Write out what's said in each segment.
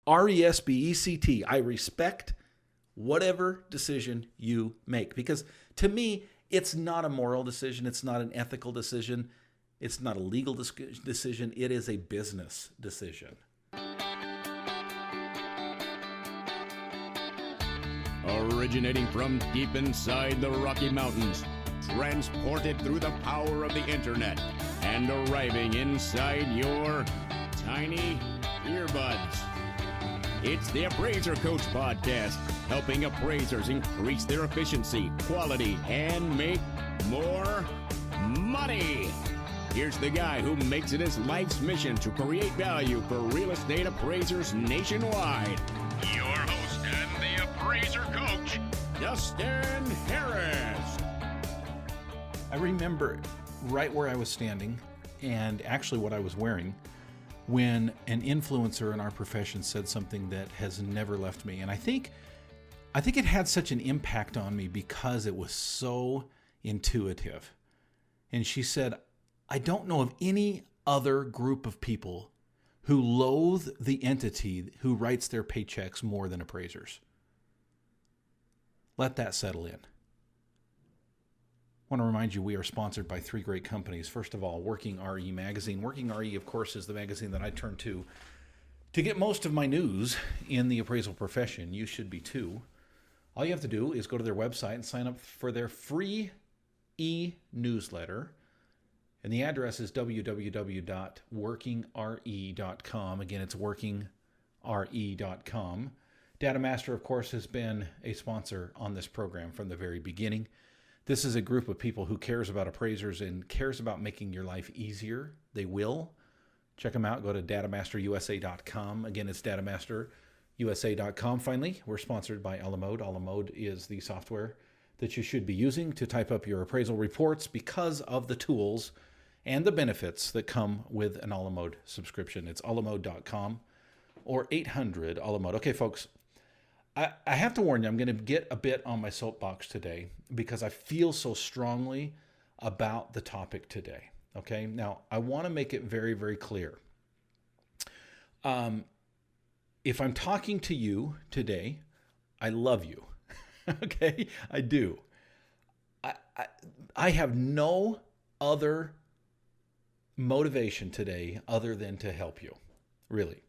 RESPECT. I respect whatever decision you make, because to me, it's not a moral decision. It's not an ethical decision. It's not a legal decision. It is a business decision. Originating from deep inside the Rocky Mountains, transported through the power of the internet, and arriving inside your tiny earbuds. It's the Appraiser Coach Podcast, helping appraisers increase their efficiency, quality, and make more money. Here's the guy who makes it his life's mission to create value for real estate appraisers nationwide. Your host and the Appraiser Coach, Dustin Harris. I remember right where I was standing, and actually what I was wearing, when an influencer in our profession said something that has never left me. And I think it had such an impact on me because it was so intuitive. And she said, I don't know of any other group of people who loathe the entity who writes their paychecks more than appraisers. Let that settle in. I want to remind you, we are sponsored by three great companies. First of all, Working RE Magazine. Working RE, of course, is the magazine that I turn to get most of my news in the appraisal profession. You should be too. All you have to do is go to their website and sign up for their free e-newsletter. And the address is www.workingre.com. Again, it's workingre.com. DataMaster, of course, has been a sponsor on this program from the very beginning. This is a group of people who cares about appraisers and cares about making your life easier. They will. Check them out. Go to datamasterusa.com. Again, it's datamasterusa.com. Finally, we're sponsored by Alamode. Alamode is the software that you should be using to type up your appraisal reports because of the tools and the benefits that come with an Alamode subscription. It's alamode.com or 800 Alamode. Okay, folks, I have to warn you, I'm going to get a bit on my soapbox today because I feel so strongly about the topic today. Okay, now I want to make it very, very clear. If I'm talking to you today, I love you. Okay, I do. I have no other motivation today other than to help you, really.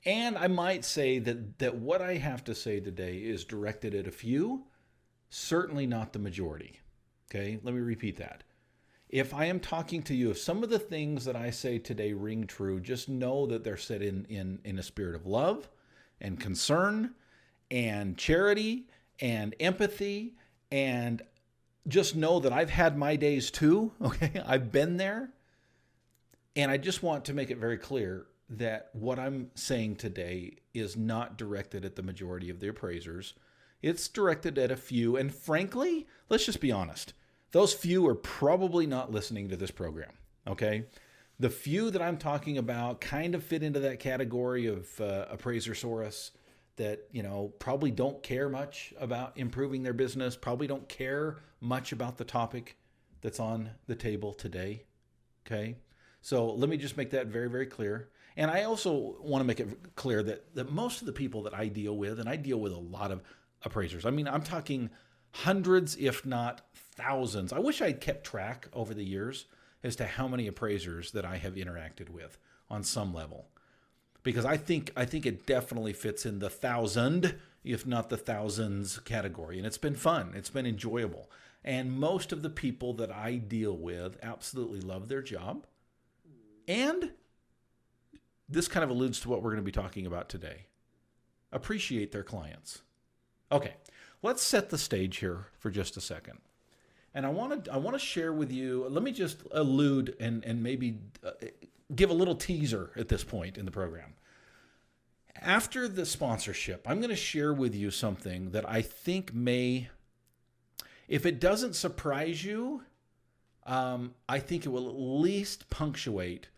And I might say that what I have to say today is directed at a few, certainly not the majority. Okay, let me repeat that. If I am talking to you, if some of the things that I say today ring true, just know that they're said in a spirit of love and concern and charity and empathy, and just know that I've had my days too. Okay, I've been there. And I just want to make it very clear that what I'm saying today is not directed at the majority of the appraisers. It's directed at a few. And frankly, let's just be honest. Those few are probably not listening to this program, okay? The few that I'm talking about kind of fit into that category of appraisersaurus that, probably don't care much about improving their business, probably don't care much about the topic that's on the table today, okay? So let me just make that very, very clear. And I also want to make it clear that most of the people that I deal with, and I deal with a lot of appraisers. I mean, I'm talking hundreds, if not thousands. I wish I'd kept track over the years as to how many appraisers that I have interacted with on some level. Because I think it definitely fits in the thousand, if not the thousands category. And it's been fun. It's been enjoyable. And most of the people that I deal with absolutely love their job. And this kind of alludes to what we're going to be talking about today. Appreciate their clients. Okay, let's set the stage here for just a second. And I want to share with you, let me just allude and maybe give a little teaser at this point in the program. After the sponsorship, I'm going to share with you something that I think may, if it doesn't surprise you, I think it will at least punctuate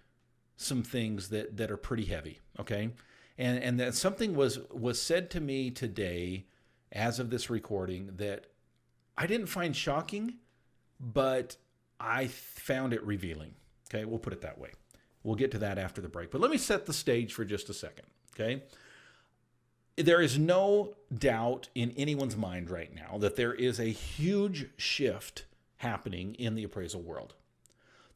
some things that are pretty heavy, okay? And that something was said to me today as of this recording that I didn't find shocking, but I found it revealing, okay? We'll put it that way. We'll get to that after the break. But let me set the stage for just a second, okay? there is no doubt in anyone's mind right now that there is a huge shift happening in the appraisal world.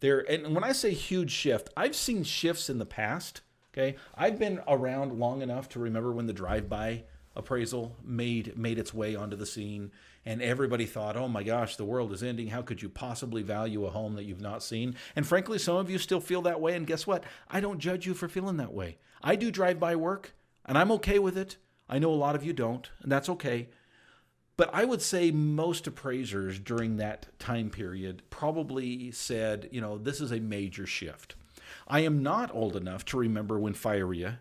And when I say huge shift, I've seen shifts in the past. Okay, I've been around long enough to remember when the drive-by appraisal made its way onto the scene, and everybody thought, oh my gosh, the world is ending. How could you possibly value a home that you've not seen? And frankly, some of you still feel that way, and guess what? I don't judge you for feeling that way. I do drive-by work, and I'm okay with it. I know a lot of you don't, and that's okay. But I would say most appraisers during that time period probably said, this is a major shift. I am not old enough to remember when FIREA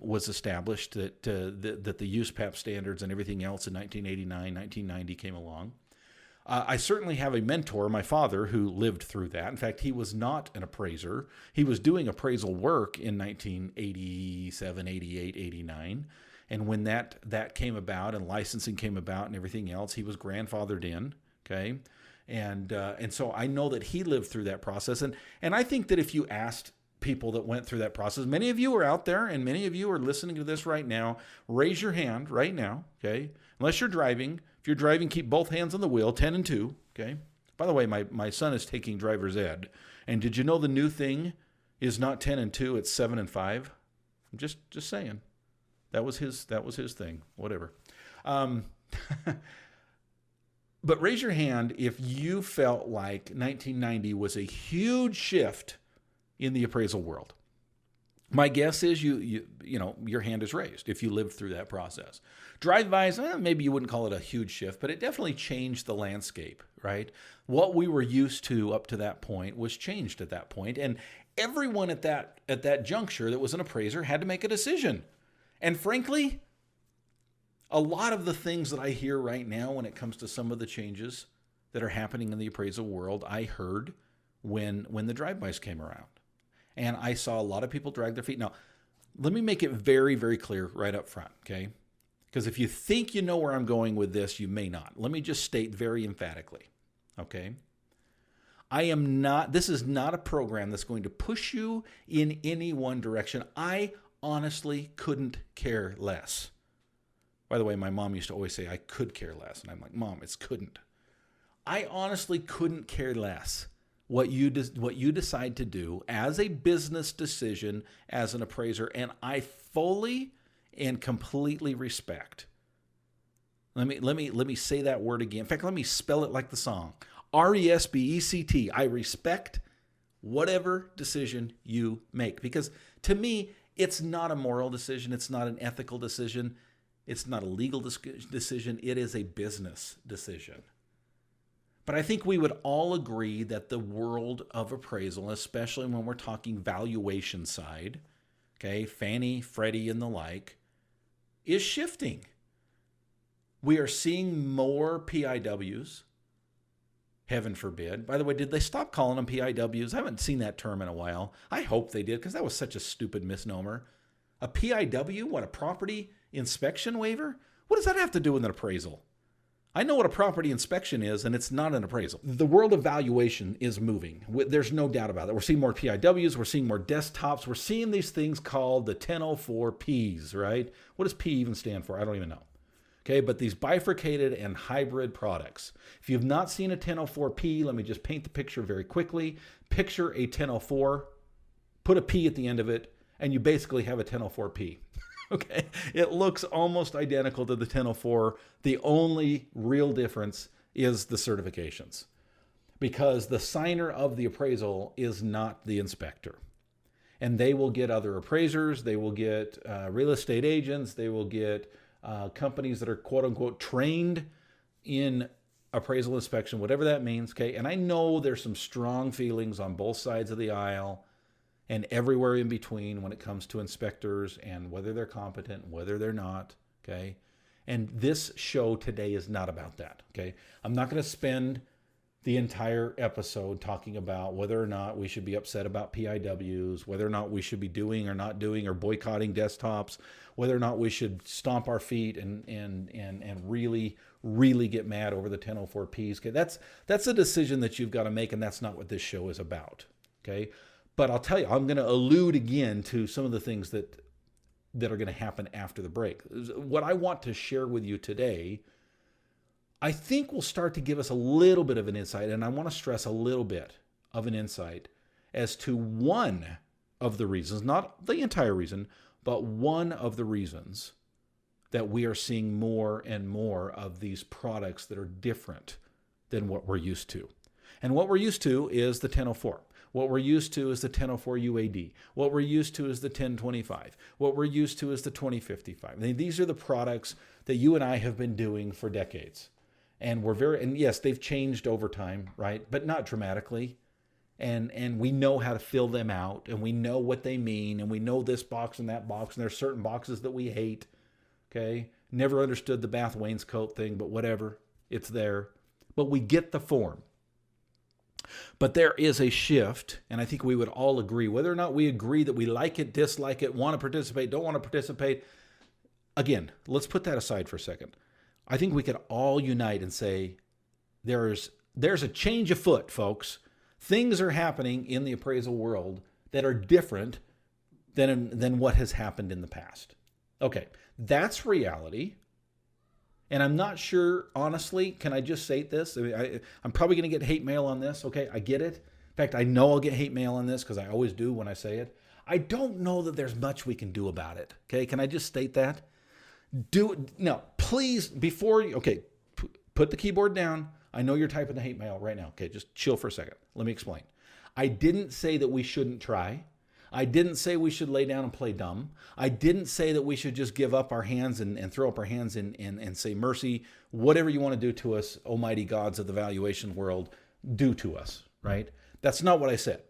was established, that the USPAP standards and everything else in 1989, 1990 came along. I certainly have a mentor, my father, who lived through that. In fact, he was not an appraiser. He was doing appraisal work in 1987, 88, 89. And when that came about and licensing came about and everything else, he was grandfathered in, okay? And so I know that he lived through that process. And I think that if you asked people that went through that process, many of you are out there and many of you are listening to this right now, raise your hand right now, okay? Unless you're driving. If you're driving, keep both hands on the wheel, 10 and 2, okay? By the way, my son is taking driver's ed. And did you know the new thing is not 10 and 2, it's 7 and 5? I'm just saying. That was his thing, whatever. But raise your hand if you felt like 1990 was a huge shift in the appraisal world. My guess is your hand is raised if you lived through that process. Drive-bys, maybe you wouldn't call it a huge shift, but it definitely changed the landscape, right? What we were used to up to that point was changed at that point, and everyone at that juncture that was an appraiser had to make a decision. And frankly, a lot of the things that I hear right now when it comes to some of the changes that are happening in the appraisal world, I heard when the drive-bys came around. And I saw a lot of people drag their feet. Now, let me make it very, very clear right up front, okay? Because if you think you know where I'm going with this, you may not. Let me just state very emphatically, okay? This is not a program that's going to push you in any one direction. I honestly couldn't care less. By the way, my mom used to always say I could care less. And I'm like, Mom, it's couldn't. I honestly couldn't care less what you decide to do as a business decision as an appraiser. And I fully and completely respect. Let me say that word again. In fact, let me spell it like the song. RESPECT. I respect whatever decision you make. Because to me, it's not a moral decision. It's not an ethical decision. It's not a legal decision. It is a business decision. But I think we would all agree that the world of appraisal, especially when we're talking valuation side, okay, Fannie, Freddie, and the like, is shifting. We are seeing more PIWs. Heaven forbid. By the way, did they stop calling them PIWs? I haven't seen that term in a while. I hope they did, because that was such a stupid misnomer. A PIW? What, a property inspection waiver? What does that have to do with an appraisal? I know what a property inspection is, and it's not an appraisal. The world of valuation is moving. There's no doubt about it. We're seeing more PIWs. We're seeing more desktops. We're seeing these things called the 1004 Ps, right? What does P even stand for? I don't even know. Okay, but these bifurcated and hybrid products. If you've not seen a 1004P, let me just paint the picture very quickly. Picture a 1004, put a P at the end of it, and you basically have a 1004P. Okay, it looks almost identical to the 1004. The only real difference is the certifications, because the signer of the appraisal is not the inspector. And they will get other appraisers, they will get real estate agents, they will get companies that are quote unquote trained in appraisal inspection, whatever that means. Okay, and I know there's some strong feelings on both sides of the aisle and everywhere in between when it comes to inspectors and whether they're competent, whether they're not, okay? And this show today is not about that, okay? I'm not going to spend the entire episode talking about whether or not we should be upset about PIWs, whether or not we should be doing or not doing or boycotting desktops, whether or not we should stomp our feet and really, really get mad over the 1004Ps. Okay, that's a decision that you've got to make, and that's not what this show is about, okay? But I'll tell you, I'm going to allude again to some of the things that that are going to happen after the break. What I want to share with you today, I think will start to give us a little bit of an insight, and I want to stress a little bit of an insight as to one of the reasons, not the entire reason, but one of the reasons that we are seeing more and more of these products that are different than what we're used to. And what we're used to is the 1004. What we're used to is the 1004 UAD. What we're used to is the 1025. What we're used to is the 2055. I mean, these are the products that you and I have been doing for decades. And and yes, they've changed over time, right? But not dramatically. And we know how to fill them out, and we know what they mean, and we know this box and that box, and there's certain boxes that we hate. Okay? Never understood the bath wainscot thing, but whatever. It's there. But we get the form. But there is a shift, and I think we would all agree, whether or not we agree that we like it, dislike it, want to participate, don't want to participate. Again, let's put that aside for a second. I think we could all unite and say there's a change afoot, folks. Things are happening in the appraisal world that are different than what has happened in the past. Okay, that's reality. And I'm not sure, honestly, can I just say this? I mean, I'm probably going to get hate mail on this. Okay, I get it. In fact, I know I'll get hate mail on this because I always do when I say it. I don't know that there's much we can do about it. Okay, can I just state that? No, please, before you, okay, put the keyboard down. I know you're typing the hate mail right now. Okay, just chill for a second. Let me explain. I didn't say that we shouldn't try. I didn't say we should lay down and play dumb. I didn't say that we should just give up our hands and throw up our hands and say, mercy, whatever you want to do to us, almighty gods of the valuation world, do to us, right? That's not what I said.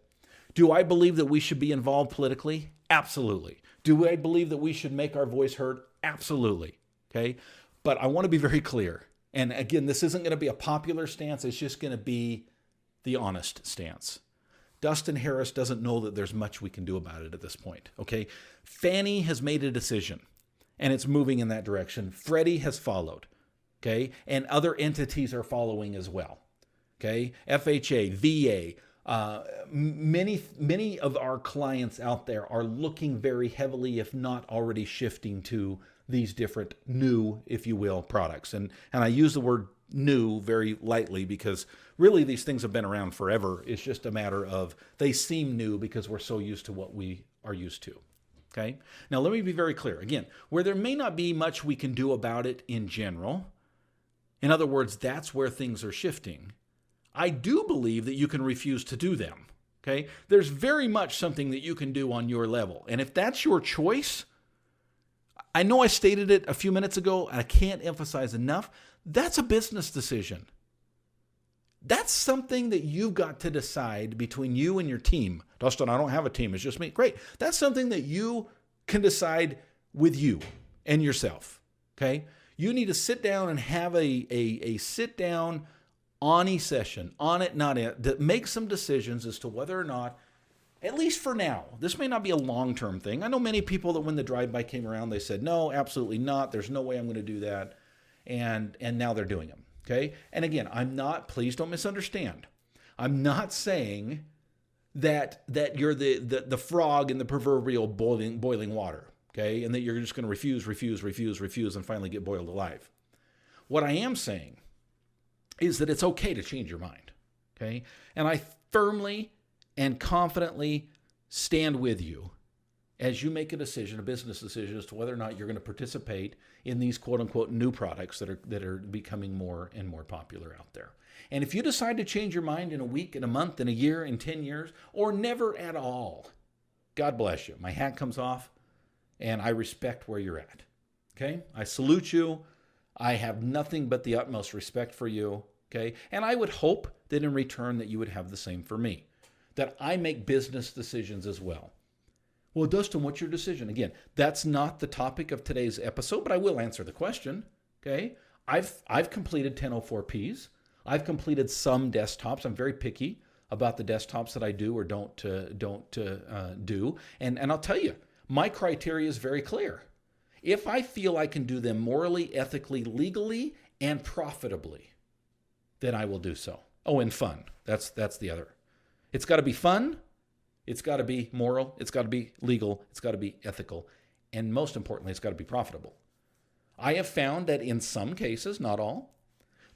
Do I believe that we should be involved politically? Absolutely. Do I believe that we should make our voice heard? Absolutely. Okay. But I want to be very clear. And again, this isn't going to be a popular stance. It's just going to be the honest stance. Dustin Harris doesn't know that there's much we can do about it at this point. Okay. Fannie has made a decision and it's moving in that direction. Freddie has followed. Okay. And other entities are following as well. Okay. FHA, VA, many of our clients out there are looking very heavily, if not already shifting to these different new, if you will, products. And I use the word new very lightly because really these things have been around forever. It's just a matter of they seem new because we're so used to what we are used to. Okay. Now let me be very clear. Again, where there may not be much we can do about it in general, in other words, that's where things are shifting. I do believe that you can refuse to do them. Okay. There's very much something that you can do on your level. And if that's your choice, I know I stated it a few minutes ago, and I can't emphasize enough. That's a business decision. That's something that you've got to decide between you and your team. Dustin, I don't have a team. It's just me. Great. That's something that you can decide with you and yourself. Okay. You need to sit down and have a sit down on a session, on it, not it, that make some decisions as to whether or not, at least for now, this may not be a long-term thing. I know many people that when the drive-by came around, they said, no, absolutely not. There's no way I'm going to do that. And now they're doing them. Okay. And again, please don't misunderstand. I'm not saying that you're the frog in the proverbial boiling water. Okay. And that you're just going to refuse and finally get boiled alive. What I am saying is that it's okay to change your mind. Okay. And I firmly and confidently stand with you as you make a decision, a business decision, as to whether or not you're going to participate in these quote unquote new products that are becoming more and more popular out there. And if you decide to change your mind in a week, in a month, in a year, in 10 years, or never at all, God bless you. My hat comes off and I respect where you're at. Okay. I salute you. I have nothing but the utmost respect for you. Okay. And I would hope that in return that you would have the same for me, that I make business decisions as well. Well, Dustin, what's your decision? Again, that's not the topic of today's episode, but I will answer the question. Okay. I've completed 1004Ps. I've completed some desktops. I'm very picky about the desktops that I do or don't do. And I'll tell you, my criteria is very clear. If I feel I can do them morally, ethically, legally, and profitably, then I will do so. Oh, and fun. That's the other. It's got to be fun. It's got to be moral. It's got to be legal. It's got to be ethical. And most importantly, it's got to be profitable. I have found that in some cases, not all,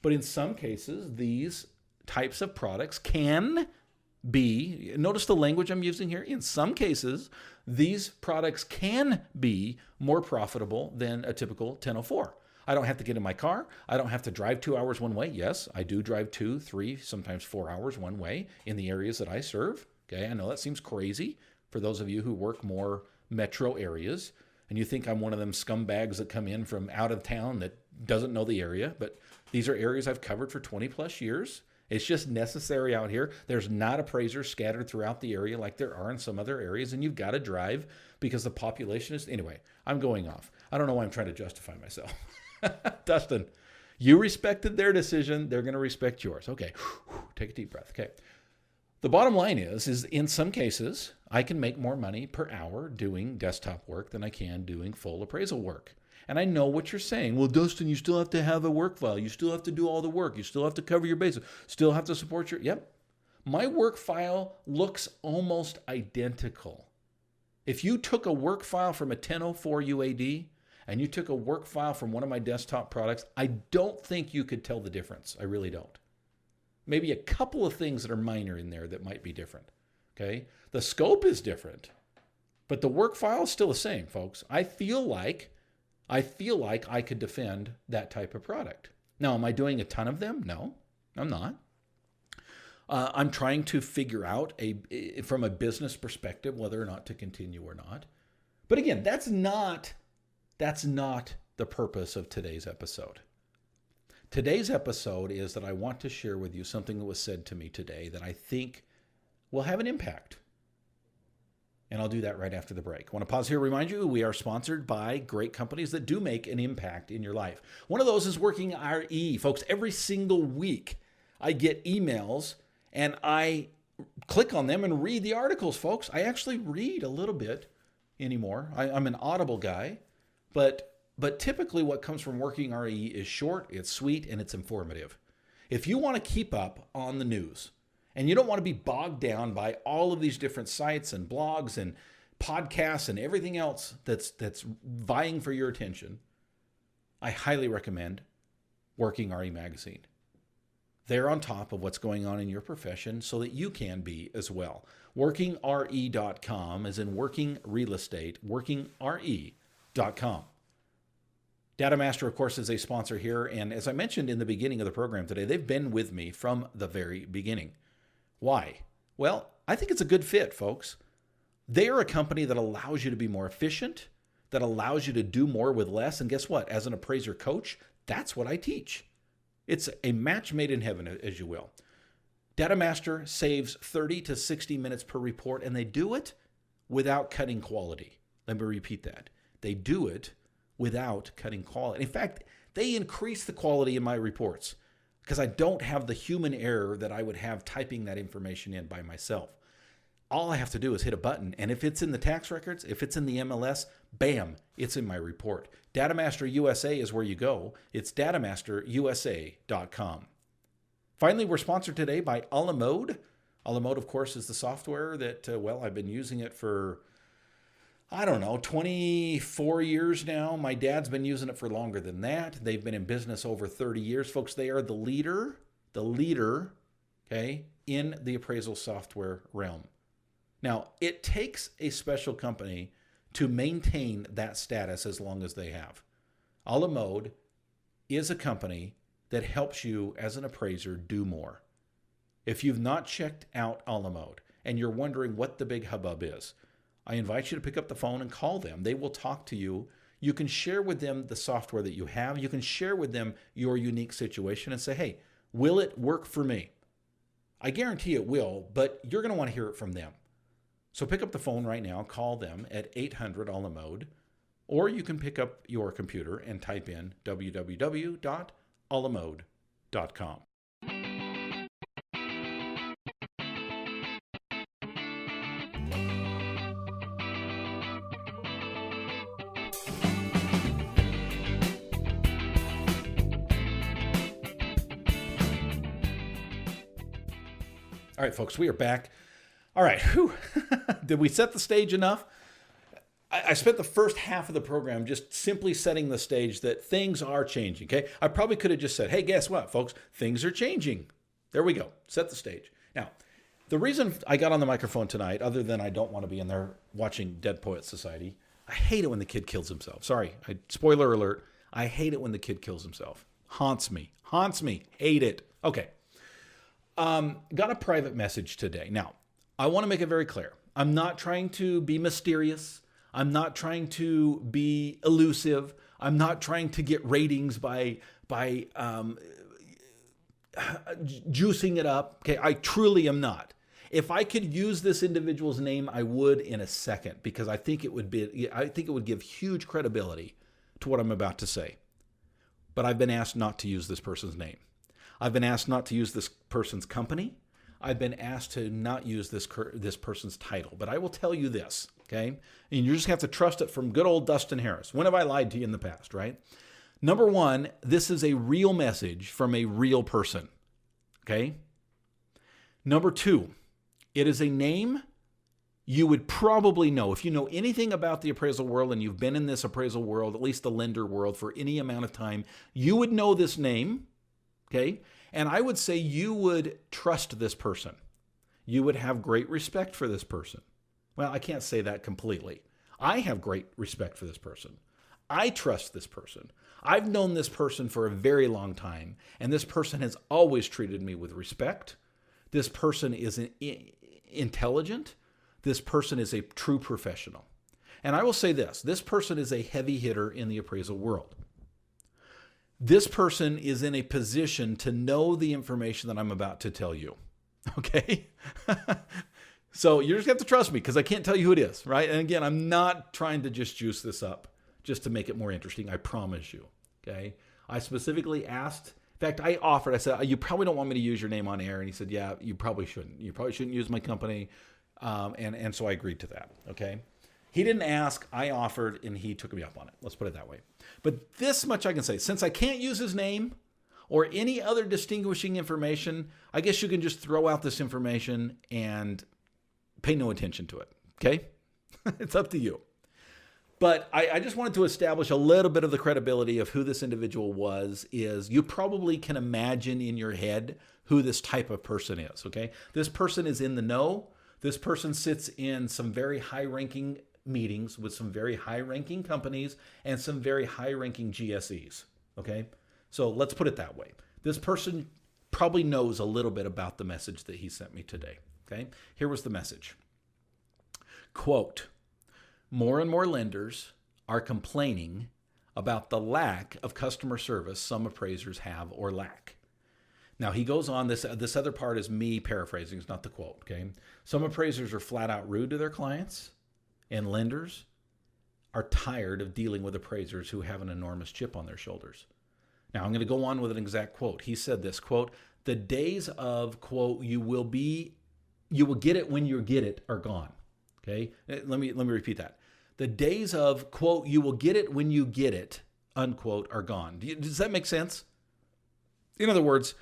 but in some cases, these types of products can be, notice the language I'm using here, in some cases, these products can be more profitable than a typical 1004. I don't have to get in my car. I don't have to drive 2 hours one way. Yes, I do drive 2, 3, sometimes 4 hours one way in the areas that I serve. Okay, I know that seems crazy for those of you who work more metro areas, and you think I'm one of them scumbags that come in from out of town that doesn't know the area, but these are areas I've covered for 20 plus years. It's just necessary out here. There's not appraisers scattered throughout the area like there are in some other areas, and you've got to drive because the population is... Anyway, I'm going off. I don't know why I'm trying to justify myself. Dustin, you respected their decision. They're going to respect yours. Okay, take a deep breath. Okay. The bottom line is in some cases, I can make more money per hour doing desktop work than I can doing full appraisal work. And I know what you're saying. Well, Dustin, you still have to have a work file. You still have to do all the work. You still have to cover your bases. Still have to support your... Yep. My work file looks almost identical. If you took a work file from a 1004 UAD and you took a work file from one of my desktop products, I don't think you could tell the difference. I really don't. Maybe a couple of things that are minor in there that might be different. Okay? The scope is different, but the work file is still the same, folks. I feel like I could defend that type of product. Now, am I doing a ton of them? No, I'm not. I'm trying to figure out from a business perspective whether or not to continue or not. But again, that's not the purpose of today's episode. Today's episode is that I want to share with you something that was said to me today that I think will have an impact. And I'll do that right after the break. I want to pause here and remind you we are sponsored by great companies that do make an impact in your life. One of those is Working RE. Folks, every single week I get emails and I click on them and read the articles, folks. I actually read a little bit anymore. I'm an Audible guy, but typically what comes from Working RE is short, it's sweet, and it's informative. If you want to keep up on the news, and you don't want to be bogged down by all of these different sites and blogs and podcasts and everything else that's vying for your attention, I highly recommend Working RE Magazine. They're on top of what's going on in your profession so that you can be as well. WorkingRE.com is in working real estate, WorkingRE.com. DataMaster, of course, is a sponsor here. And as I mentioned in the beginning of the program today, they've been with me from the very beginning. Why? Well, I think it's a good fit, folks. They are a company that allows you to be more efficient, that allows you to do more with less. And guess what? As an appraiser coach, that's what I teach. It's a match made in heaven, as you will. DataMaster saves 30 to 60 minutes per report, and they do it without cutting quality. Let me repeat that. They do it without cutting quality. In fact, they increase the quality in my reports because I don't have the human error that I would have typing that information in by myself. All I have to do is hit a button, and if it's in the tax records, if it's in the MLS, bam, it's in my report. DataMaster USA is where you go. It's datamasterusa.com. Finally, we're sponsored today by A La Mode. A La Mode, of course, is the software that, I've been using it for, 24 years now. My dad's been using it for longer than that. They've been in business over 30 years. Folks, they are the leader, okay, in the appraisal software realm. Now, it takes a special company to maintain that status as long as they have. A La Mode is a company that helps you as an appraiser do more. If you've not checked out A La Mode and you're wondering what the big hubbub is, I invite you to pick up the phone and call them. They will talk to you. You can share with them the software that you have. You can share with them your unique situation and say, hey, will it work for me? I guarantee it will, but you're going to want to hear it from them. So pick up the phone right now, call them at 800 A La Mode, or you can pick up your computer and type in www.alamode.com. All right, folks, we are back. All right, did we set the stage enough? I spent the first half of the program just simply setting the stage that things are changing. Okay. I probably could have just said, hey, guess what, folks? Things are changing. There we go. Set the stage. Now, the reason I got on the microphone tonight, other than I don't want to be in there watching Dead Poets Society, I hate it when the kid kills himself. Sorry. Spoiler alert. I hate it when the kid kills himself. Haunts me. Hate it. Okay. Got a private message today. Now, I want to make it very clear. I'm not trying to be mysterious. I'm not trying to be elusive. I'm not trying to get ratings by juicing it up. Okay, I truly am not. If I could use this individual's name, I would in a second, because I think it would give huge credibility to what I'm about to say. But I've been asked not to use this person's name. I've been asked not to use this person's company. I've been asked to not use this person's title. But I will tell you this, okay? And you just have to trust it from good old Dustin Harris. When have I lied to you in the past, right? Number one, this is a real message from a real person, okay? Number two, it is a name you would probably know. If you know anything about the appraisal world and you've been in this appraisal world, at least the lender world, for any amount of time, you would know this name, okay? And I would say you would trust this person. You would have great respect for this person. Well, I can't say that completely. I have great respect for this person. I trust this person. I've known this person for a very long time, and this person has always treated me with respect. This person is intelligent. This person is a true professional. And I will say this person is a heavy hitter in the appraisal world. This person is in a position to know the information that I'm about to tell you. Okay? So you just have to trust me, because I can't tell you who it is, right? And again, I'm not trying to just juice this up just to make it more interesting. I promise you. Okay? I specifically asked, in fact, I said, you probably don't want me to use your name on air. And he said, yeah, you probably shouldn't. You probably shouldn't use my company. And so I agreed to that. Okay? He didn't ask, I offered, and he took me up on it. Let's put it that way. But this much I can say. Since I can't use his name or any other distinguishing information, I guess you can just throw out this information and pay no attention to it. Okay? It's up to you. But I just wanted to establish a little bit of the credibility of who this individual is you probably can imagine in your head who this type of person is. Okay? This person is in the know. This person sits in some very high-ranking meetings with some very high-ranking companies and some very high-ranking GSEs, okay? So let's put it that way. This person probably knows a little bit about the message that he sent me today, okay? Here was the message. Quote, more and more lenders are complaining about the lack of customer service some appraisers have or lack. Now, he goes on, this other part is me paraphrasing, it's not the quote, okay? Some appraisers are flat out rude to their clients, and lenders are tired of dealing with appraisers who have an enormous chip on their shoulders. Now, I'm going to go on with an exact quote. He said this, quote, the days of, quote, you will get it when you get it are gone, okay? Let me repeat that. The days of, quote, you will get it when you get it, unquote, are gone. Does that make sense? In other words,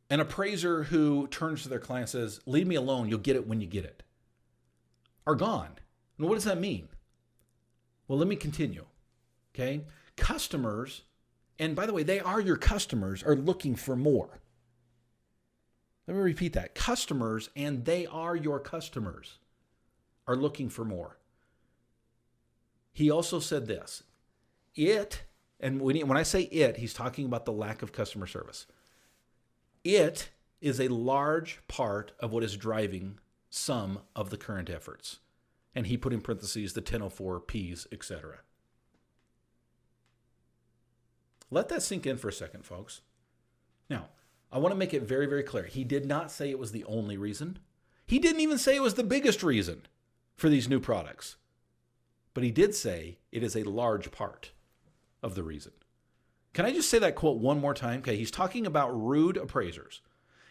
an appraiser who turns to their client and says, leave me alone, you'll get it when you get it, are gone. And what does that mean? Well, let me continue. Okay? Customers, and by the way, they are your customers, are looking for more. Let me repeat that. Customers, and they are your customers, are looking for more. He also said this. And when I say it, he's talking about the lack of customer service. It is a large part of what is driving some of the current efforts. And he put in parentheses the 1004 Ps, etc. Let that sink in for a second, folks. Now, I want to make it very, very clear. He did not say it was the only reason. He didn't even say it was the biggest reason for these new products. But he did say it is a large part of the reason. Can I just say that quote one more time? Okay, he's talking about rude appraisers.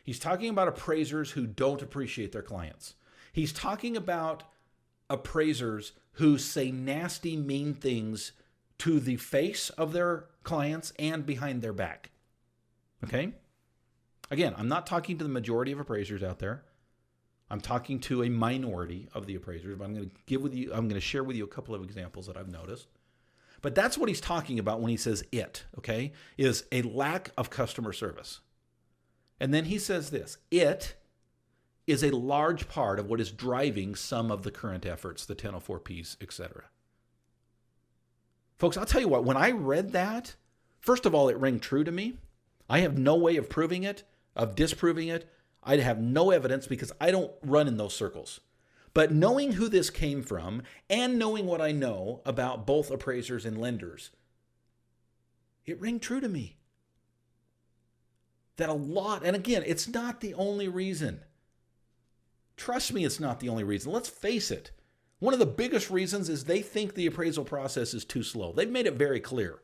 He's talking about appraisers who don't appreciate their clients. He's talking about appraisers who say nasty, mean things to the face of their clients and behind their back. Okay? Again, I'm not talking to the majority of appraisers out there. I'm talking to a minority of the appraisers, but I'm going to share with you a couple of examples that I've noticed. But that's what he's talking about when he says okay, is a lack of customer service. And then he says this, it is a large part of what is driving some of the current efforts, the 1004Ps, etc. Folks, I'll tell you what, when I read that, first of all, it rang true to me. I have no way of proving it, of disproving it. I have no evidence because I don't run in those circles. But knowing who this came from and knowing what I know about both appraisers and lenders, it rang true to me. That a lot, and again, it's not the only reason. Trust me, it's not the only reason. Let's face it. One of the biggest reasons is they think the appraisal process is too slow. They've made it very clear.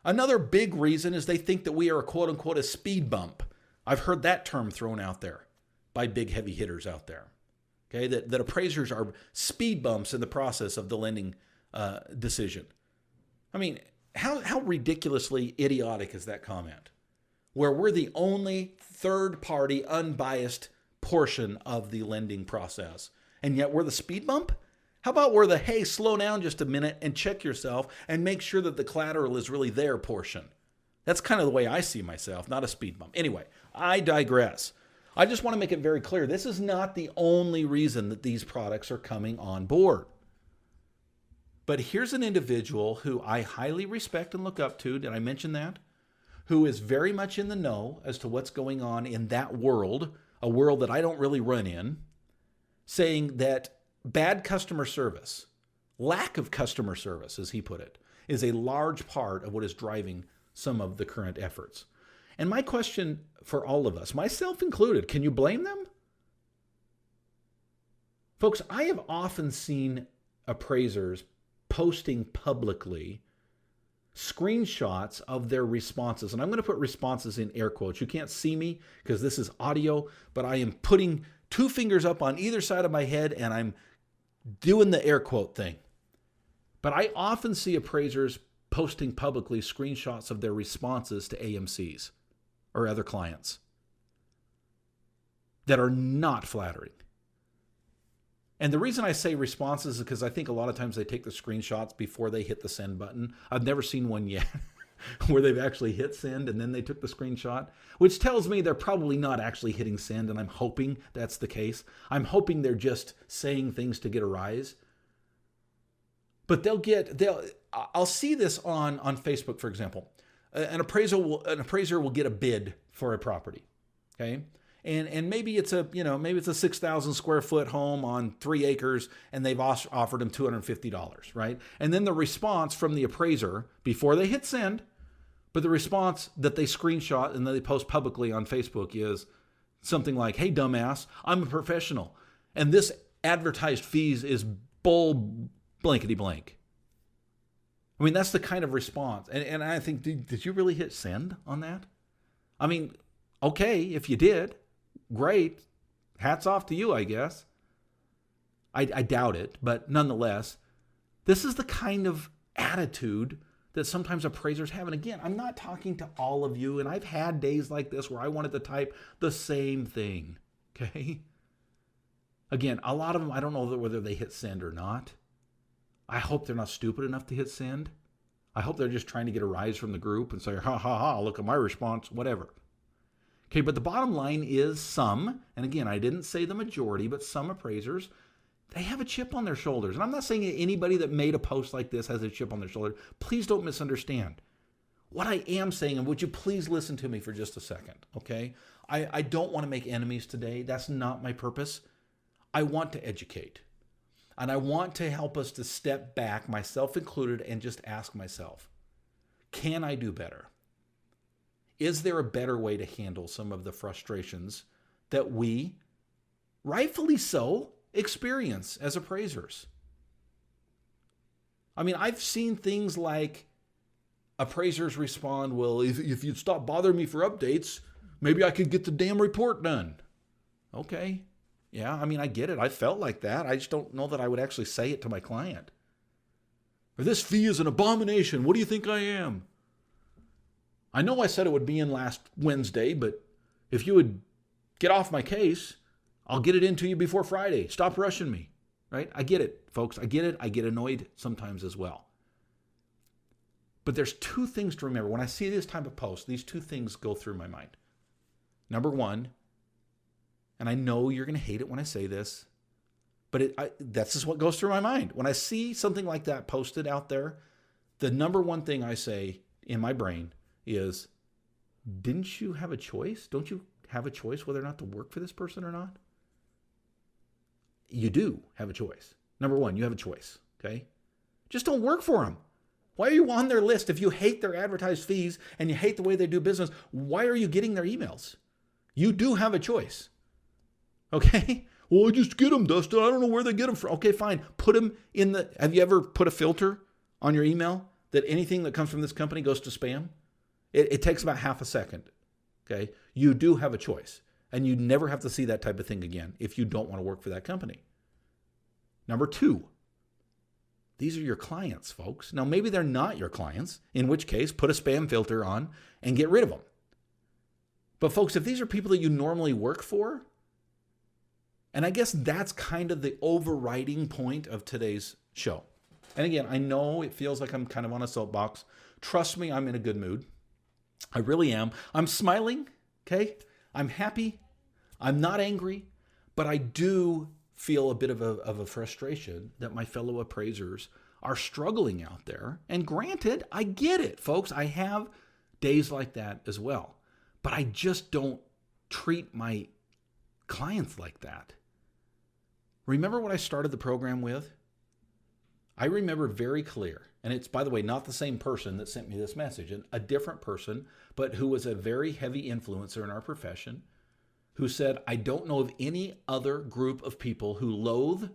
Another big reason is they think that we are a quote-unquote a speed bump. I've heard that term thrown out there by big heavy hitters out there. Okay, that appraisers are speed bumps in the process of the lending decision. I mean, how ridiculously idiotic is that comment? Where we're the only third-party, unbiased portion of the lending process, and yet we're the speed bump? How about we're the, hey, slow down just a minute and check yourself and make sure that the collateral is really there portion? That's kind of the way I see myself, not a speed bump. Anyway, I digress. I just want to make it very clear, this is not the only reason that these products are coming on board. But here's an individual who I highly respect and look up to, did I mention that? Who is very much in the know as to what's going on in that world, a world that I don't really run in, saying that bad customer service, lack of customer service, as he put it, is a large part of what is driving some of the current efforts. And my question for all of us, myself included, can you blame them? Folks, I have often seen appraisers posting publicly screenshots of their responses. And I'm going to put responses in air quotes. You can't see me because this is audio, but I am putting two fingers up on either side of my head and I'm doing the air quote thing. But I often see appraisers posting publicly screenshots of their responses to AMCs or other clients that are not flattering. And the reason I say responses is because I think a lot of times they take the screenshots before they hit the send button. I've never seen one yet where they've actually hit send and then they took the screenshot, which tells me they're probably not actually hitting send, and I'm hoping that's the case. I'm hoping they're just saying things to get a rise. But I'll see this on Facebook, for example. An appraiser will get a bid for a property, okay? And maybe it's a 6,000 square foot home on 3 acres, and they've offered them $250, right? And then the response from the appraiser before they hit send, but the response that they screenshot and that they post publicly on Facebook is something like, "Hey, dumbass, I'm a professional, and this advertised fees is bull blankety blank." I mean, that's the kind of response. And I think, did you really hit send on that? I mean, okay, if you did, great. Hats off to you, I guess. I doubt it, but nonetheless, this is the kind of attitude that sometimes appraisers have. And again, I'm not talking to all of you, and I've had days like this where I wanted to type the same thing, okay? Again, a lot of them, I don't know whether they hit send or not. I hope they're not stupid enough to hit send. I hope they're just trying to get a rise from the group and say, ha, ha, ha, look at my response, whatever. Okay, but the bottom line is some, and again, I didn't say the majority, but some appraisers, they have a chip on their shoulders. And I'm not saying anybody that made a post like this has a chip on their shoulder. Please don't misunderstand. What I am saying, and would you please listen to me for just a second, okay? I don't want to make enemies today. That's not my purpose. I want to educate. And I want to help us to step back, myself included, and just ask myself, can I do better? Is there a better way to handle some of the frustrations that we, rightfully so, experience as appraisers? I mean, I've seen things like appraisers respond, well, if you'd stop bothering me for updates, maybe I could get the damn report done. Okay. Yeah, I mean, I get it. I felt like that. I just don't know that I would actually say it to my client. Or this fee is an abomination. What do you think I am? I know I said it would be in last Wednesday, but if you would get off my case, I'll get it into you before Friday. Stop rushing me, right? I get it, folks. I get it. I get annoyed sometimes as well. But there's two things to remember. When I see this type of post, these two things go through my mind. Number one, and I know you're going to hate it when I say this, but that's just what goes through my mind. When I see something like that posted out there, the number one thing I say in my brain is, didn't you have a choice? Don't you have a choice whether or not to work for this person or not? You do have a choice. Number one, you have a choice, okay? Just don't work for them. Why are you on their list? If you hate their advertised fees and you hate the way they do business, why are you getting their emails? You do have a choice, okay? Well, I just get them, Dustin. I don't know where they get them from. Okay, fine. Put them in the, have you ever put a filter on your email that anything that comes from this company goes to spam? It takes about half a second, okay? You do have a choice, and you never have to see that type of thing again if you don't want to work for that company. Number two, these are your clients, folks. Now, maybe they're not your clients, in which case, put a spam filter on and get rid of them. But folks, if these are people that you normally work for, and I guess that's kind of the overriding point of today's show. And again, I know it feels like I'm kind of on a soapbox. Trust me, I'm in a good mood. I really am. I'm smiling, okay? I'm happy. I'm not angry, but I do feel a bit of a frustration that my fellow appraisers are struggling out there. And granted, I get it, folks. I have days like that as well. But I just don't treat my clients like that. Remember what I started the program with? I remember very clear, and it's, by the way, not the same person that sent me this message, a different person, but who was a very heavy influencer in our profession, who said, I don't know of any other group of people who loathe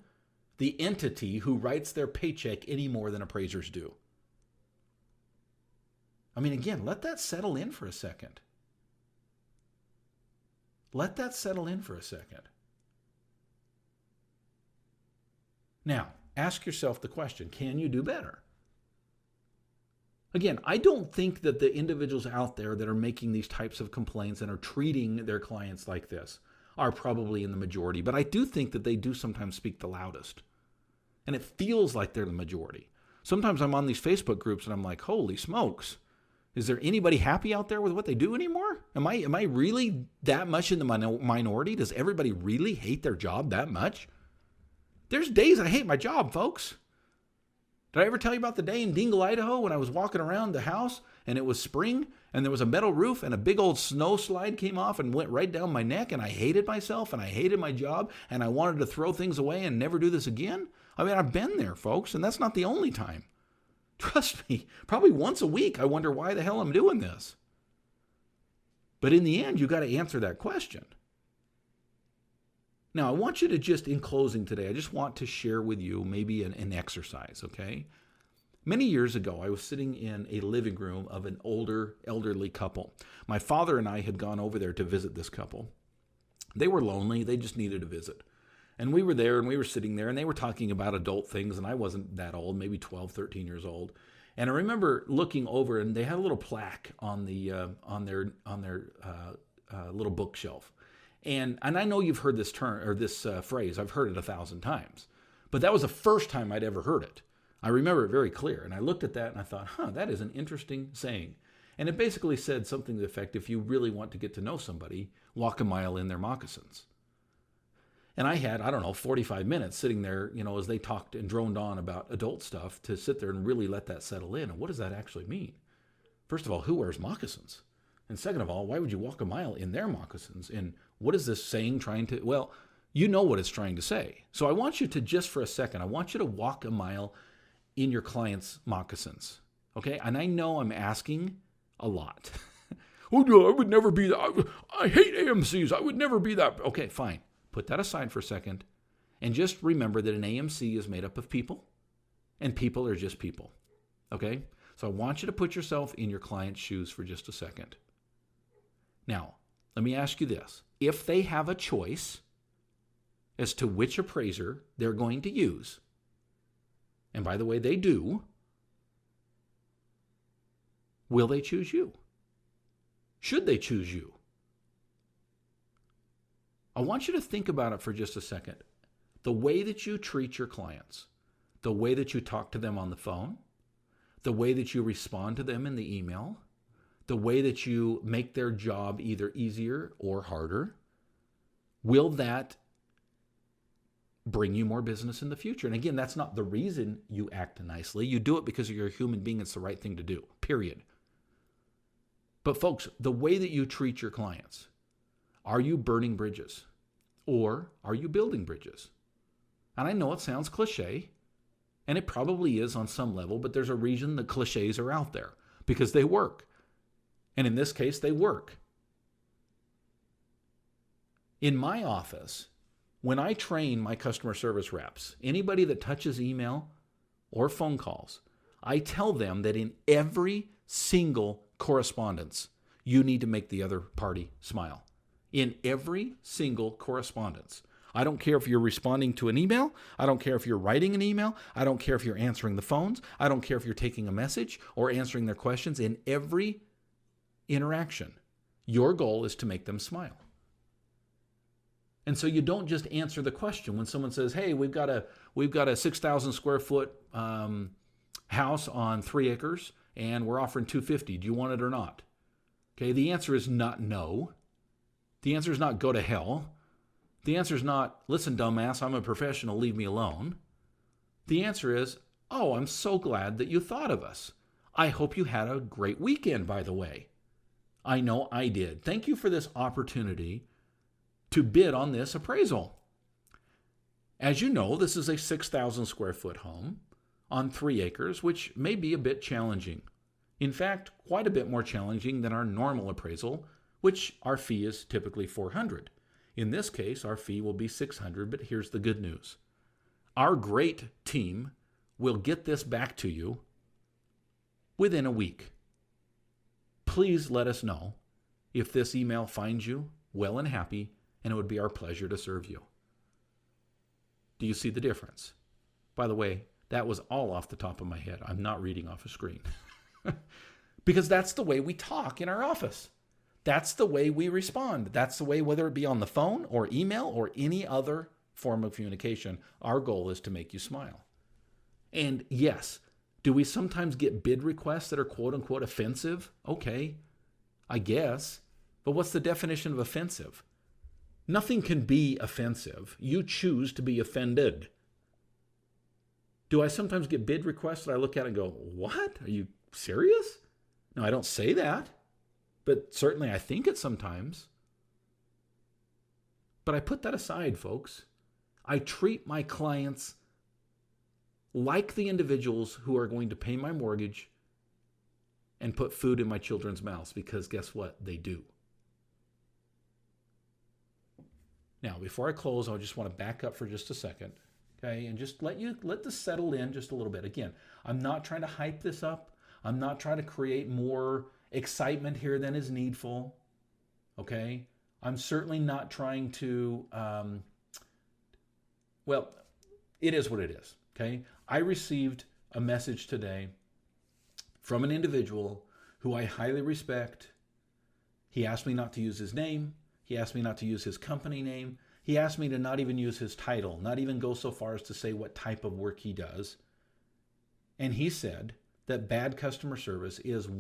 the entity who writes their paycheck any more than appraisers do. I mean, again, let that settle in for a second. Let that settle in for a second. Now, ask yourself the question, can you do better? Again, I don't think that the individuals out there that are making these types of complaints and are treating their clients like this are probably in the majority, but I do think that they do sometimes speak the loudest. And it feels like they're the majority. Sometimes I'm on these Facebook groups and I'm like, holy smokes, is there anybody happy out there with what they do anymore? Am I really that much in the minority? Does everybody really hate their job that much? There's days I hate my job, folks. Did I ever tell you about the day in Dingle, Idaho, when I was walking around the house and it was spring and there was a metal roof and a big old snow slide came off and went right down my neck, and I hated myself and I hated my job and I wanted to throw things away and never do this again? I mean, I've been there, folks, and that's not the only time. Trust me, probably once a week I wonder why the hell I'm doing this. But in the end, you got to answer that question. Now, I want you to just, in closing today, I just want to share with you maybe an exercise, okay? Many years ago, I was sitting in a living room of an elderly couple. My father and I had gone over there to visit this couple. They were lonely. They just needed a visit. And we were there, and we were sitting there, and they were talking about adult things, and I wasn't that old, maybe 12, 13 years old. And I remember looking over, and they had a little plaque on their little bookshelf. And I know you've heard this term or this phrase. I've heard it 1,000 times. But that was the first time I'd ever heard it. I remember it very clear. And I looked at that and I thought, that is an interesting saying. And it basically said something to the effect, if you really want to get to know somebody, walk a mile in their moccasins. And I had, 45 minutes sitting there, as they talked and droned on about adult stuff, to sit there and really let that settle in. And what does that actually mean? First of all, who wears moccasins? And second of all, why would you walk a mile in their moccasins? And what is this saying trying to, well, you know what it's trying to say. So I want you to, just for a second, I want you to walk a mile in your client's moccasins. Okay? And I know I'm asking a lot. Oh, no, I would never be that. I hate AMCs. I would never be that. Okay, fine. Put that aside for a second. And just remember that an AMC is made up of people. And people are just people. Okay? So I want you to put yourself in your client's shoes for just a second. Now, let me ask you this. If they have a choice as to which appraiser they're going to use, and by the way, they do, will they choose you? Should they choose you? I want you to think about it for just a second. The way that you treat your clients, the way that you talk to them on the phone, the way that you respond to them in the email, the way that you make their job either easier or harder, will that bring you more business in the future? And again, that's not the reason you act nicely. You do it because you're a human being. It's the right thing to do, period. But folks, the way that you treat your clients, are you burning bridges or are you building bridges? And I know it sounds cliche, and it probably is on some level, but there's a reason the cliches are out there, because they work. And in this case, they work. In my office, when I train my customer service reps, anybody that touches email or phone calls, I tell them that in every single correspondence, you need to make the other party smile. In every single correspondence. I don't care if you're responding to an email. I don't care if you're writing an email. I don't care if you're answering the phones. I don't care if you're taking a message or answering their questions. In every interaction, your goal is to make them smile. And so you don't just answer the question when someone says, hey, we've got a 6,000 square foot house on 3 acres and we're offering $250. Do you want it or not? Okay, the answer is not no. The answer is not go to hell. The answer is not, listen, dumbass, I'm a professional, leave me alone. The answer is, oh, I'm so glad that you thought of us. I hope you had a great weekend, by the way. I know I did. Thank you for this opportunity to bid on this appraisal. As you know, this is a 6,000 square foot home on 3 acres, which may be a bit challenging. In fact, quite a bit more challenging than our normal appraisal, which our fee is typically $400. In this case, our fee will be $600, but here's the good news. Our great team will get this back to you within a week. Please let us know if this email finds you well and happy, and it would be our pleasure to serve you. Do you see the difference? By the way, that was all off the top of my head. I'm not reading off a screen. Because that's the way we talk in our office. That's the way we respond. That's the way, whether it be on the phone or email or any other form of communication, our goal is to make you smile. And yes, do we sometimes get bid requests that are quote unquote offensive? Okay, I guess. But what's the definition of offensive? Nothing can be offensive. You choose to be offended. Do I sometimes get bid requests that I look at and go, what? Are you serious? No, I don't say that. But certainly I think it sometimes. But I put that aside, folks. I treat my clients like the individuals who are going to pay my mortgage and put food in my children's mouths, because guess what? They do. Now, before I close, I just want to back up for just a second, okay? And just let this settle in just a little bit. Again, I'm not trying to hype this up. I'm not trying to create more excitement here than is needful, okay? I'm certainly not trying to, well, it is what it is, okay? I received a message today from an individual who I highly respect. He asked me not to use his name. He asked me not to use his company name. He asked me to not even use his title, not even go so far as to say what type of work he does. And he said that bad customer service is a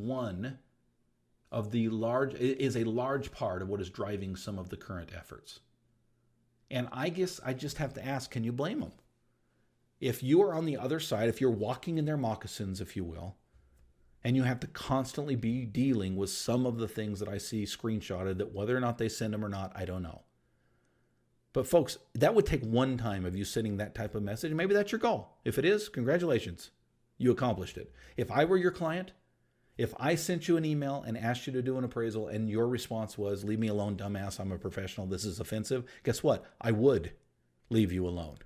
large part of what is driving some of the current efforts. And I guess I just have to ask, can you blame them? If you are on the other side, if you're walking in their moccasins, if you will, and you have to constantly be dealing with some of the things that I see screenshotted, that whether or not they send them or not, I don't know. But folks, that would take one time of you sending that type of message. Maybe that's your goal. If it is, congratulations. You accomplished it. If I were your client, if I sent you an email and asked you to do an appraisal and your response was, leave me alone, dumbass, I'm a professional, this is offensive, guess what? I would leave you alone.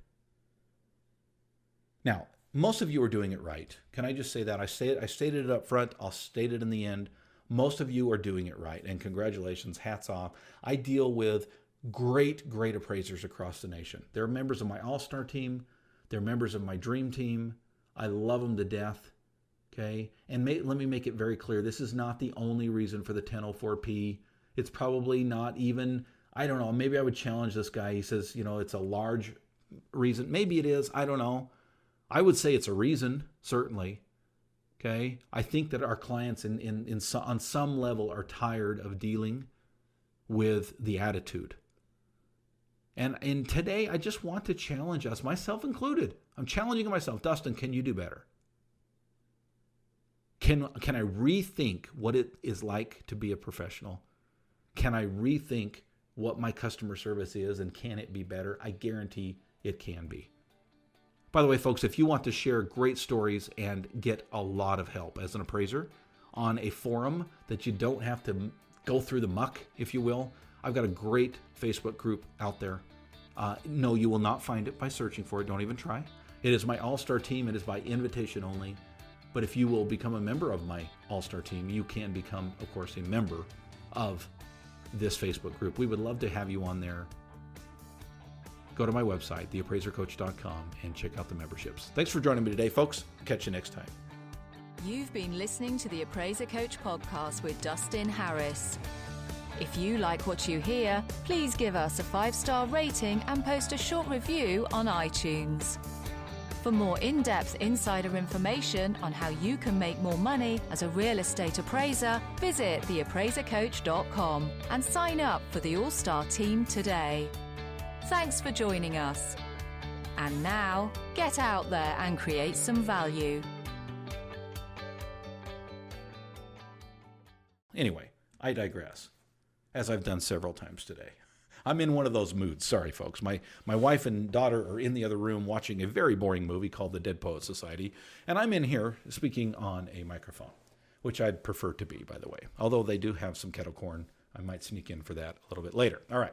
Now, most of you are doing it right. Can I just say that? I stated it up front. I'll state it in the end. Most of you are doing it right, and congratulations, hats off. I deal with great appraisers across the nation. They're members of my all-star team. They're members of my dream team. I love them to death. Okay, and let me make it very clear. This is not the only reason for the 1004P. It's probably not even, I don't know. Maybe I would challenge this guy. He says, it's a large reason. Maybe it is. I don't know. I would say it's a reason, certainly. Okay. I think that our clients on some level are tired of dealing with the attitude. And today, I just want to challenge us, myself included. I'm challenging myself. Dustin, can you do better? Can I rethink what it is like to be a professional? Can I rethink what my customer service is, and can it be better? I guarantee it can be. By the way, folks, if you want to share great stories and get a lot of help as an appraiser on a forum that you don't have to go through the muck, if you will, I've got a great Facebook group out there. No, you will not find it by searching for it. Don't even try. It is my all-star team. It is by invitation only. But if you will become a member of my all-star team, you can become, of course, a member of this Facebook group. We would love to have you on there. Go to my website, theappraisercoach.com, and check out the memberships. Thanks for joining me today, folks. Catch you next time. You've been listening to the Appraiser Coach podcast with Dustin Harris. If you like what you hear, please give us a 5-star rating and post a short review on iTunes. For more in-depth insider information on how you can make more money as a real estate appraiser, visit theappraisercoach.com and sign up for the All-Star team today. Thanks for joining us. And now, get out there and create some value. Anyway, I digress, as I've done several times today. I'm in one of those moods. Sorry, folks. My wife and daughter are in the other room watching a very boring movie called The Dead Poets Society, and I'm in here speaking on a microphone, which I'd prefer to be, by the way. Although they do have some kettle corn, I might sneak in for that a little bit later. All right.